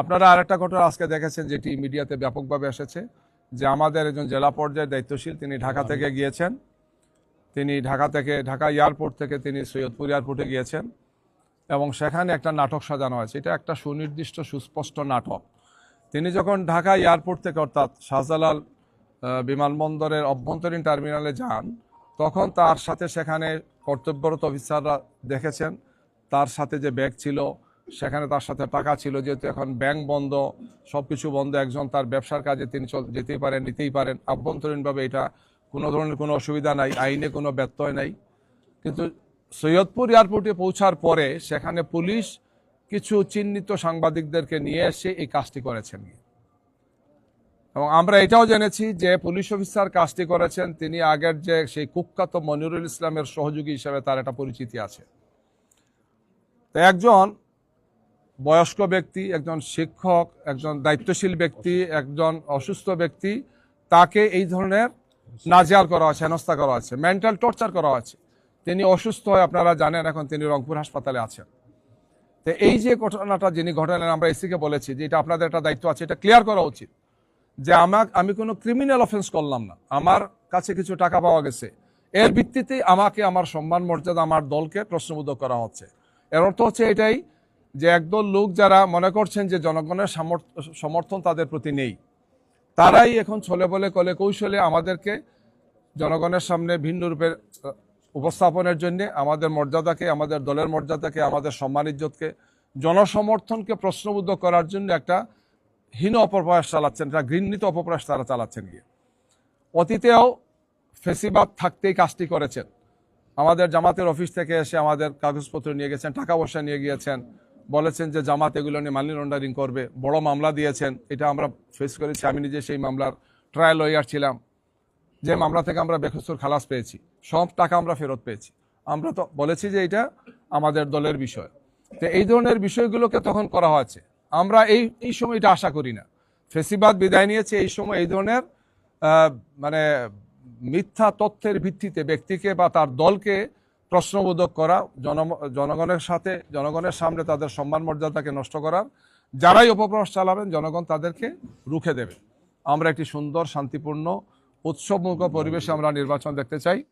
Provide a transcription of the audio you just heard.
আপনারা আরেকটা ঘটনা আজকে দেখেছেন, যেটি মিডিয়াতে ব্যাপকভাবে এসেছে, যে আমাদের একজন জেলা পর্যায়ে দায়িত্বশীল তিনি ঢাকা থেকে গিয়েছেন। তিনি ঢাকা এয়ারপোর্ট থেকে তিনি সৈয়দপুর এয়ারপোর্টে গিয়েছেন এবং সেখানে একটা নাটক সাজানো হয়েছে। এটা একটা সুনির্দিষ্ট সুস্পষ্ট নাটক। তিনি যখন ঢাকা এয়ারপোর্ট থেকে অর্থাৎ শাহজালাল বিমানবন্দরের অভ্যন্তরীণ টার্মিনালে যান, তখন তার সাথে সেখানে কর্তব্যরত অফিসাররা দেখেছেন তার সাথে যে ব্যাগ ছিল, সেখানে তার সাথে টাকা ছিল। যেহেতু এখন ব্যাংক বন্ধ, সব কিছু বন্ধ, একজন তার ব্যবসার কাজে তিনি যেতেই পারেন, নিতেই পারেন আভ্যন্তরীণভাবে, এটা কোনো ধরনের কোনো অসুবিধা নাই, আইনে কোনো ব্যত্যয় নাই। কিন্তু সৈয়দপুর এয়ারপোর্টে পৌঁছার পরে সেখানে পুলিশ কিছু চিহ্নিত সাংবাদিকদেরকে নিয়ে এসে এই কাজটি করেছেন। এবং আমরা এটাও জেনেছি যে পুলিশ অফিসার কাজটি করেছেন, তিনি আগের যে সেই কুখ্যাত মনিরুল ইসলামের সহযোগী হিসেবে তার একটা পরিচিতি আছে। তো একজন বয়স্ক ব্যক্তি, একজন শিক্ষক, একজন দায়িত্বশীল ব্যক্তি, একজন অসুস্থ ব্যক্তি, তাকে এই ধরনের নাজেহাল করা হয়েছে, হেনস্থা করা হয়েছে, মেন্টাল টর্চার করা হয়েছে। তিনি অসুস্থ হয়ে, আপনারা জানেন, এখন তিনি রংপুর হাসপাতালে আছেন। তো এই যে ঘটনাটা যিনি ঘটালেন, আমরা এসিকে বলেছি যে এটা আপনাদের একটা দায়িত্ব আছে, এটা ক্লিয়ার করা উচিত যে আমি কোনো ক্রিমিনাল অফেন্স করলাম না, আমার কাছে কিছু টাকা পাওয়া গেছে, এর ভিত্তিতে আমাকে আমার সম্মান মর্যাদা, আমার দলকে প্রশ্নবিদ্ধ করা হচ্ছে। এর অর্থ হচ্ছে এটাই যে একদল লোক যারা মনে করছেন যে জনগণের সমর্থন তাদের প্রতি নেই, তারাই এখন ছলে বলে কলে কৌশলে আমাদেরকে জনগণের সামনে ভিন্ন রূপে উপস্থাপনের জন্য আমাদের মর্যাদাকে, আমাদের দলের মর্যাদাকে, আমাদের সম্মান ইজ্জতকে, জনসমর্থনকে প্রশ্নবিদ্ধ করার জন্য একটা হীন অপপ্রয়াস চালাচ্ছেন, একটা ঘৃণিত অপপ্রয়াস তারা চালাচ্ছেন গিয়ে। অতীতেও ফেসিবাদ থাকতেই কাজটি করেছেন। আমাদের জামাতের অফিস থেকে এসে আমাদের কাগজপত্র নিয়ে গেছেন, টাকা পয়সা নিয়ে গিয়েছেন, বলেছেন যে জামাত এগুলো নিয়ে মানি লন্ডারিং করবে, বড় মামলা দিয়েছেন। এটা আমরা ফেস করেছি, আমি নিজে সেই মামলার ট্রায়াল লয়ার ছিলাম, যে মামলা থেকে আমরা বেকসুর খালাস পেয়েছি, সব টাকা আমরা ফেরত পেয়েছি। আমরা তো বলেছি যে এটা আমাদের দলের বিষয়। তো এই ধরনের বিষয়গুলোকে তখন করা হয়েছে। আমরা এই সময়টা আশা করি না। ফেসিবাদ বিদায় নিয়েছে, এই সময় এই ধরনের মানে মিথ্যা তথ্যের ভিত্তিতে ব্যক্তিকে বা তার দলকে প্রশ্নবোধক করা, জনগণের সামনে তাদের সম্মান মর্যাদাকে নষ্ট করার, যারাই অপপ্রয়াস চালাবেন জনগণ তাদেরকে রুখে দেবে। আমরা একটি সুন্দর, শান্তিপূর্ণ, উৎসবমুখর পরিবেশে আমরা নির্বাচন দেখতে চাই।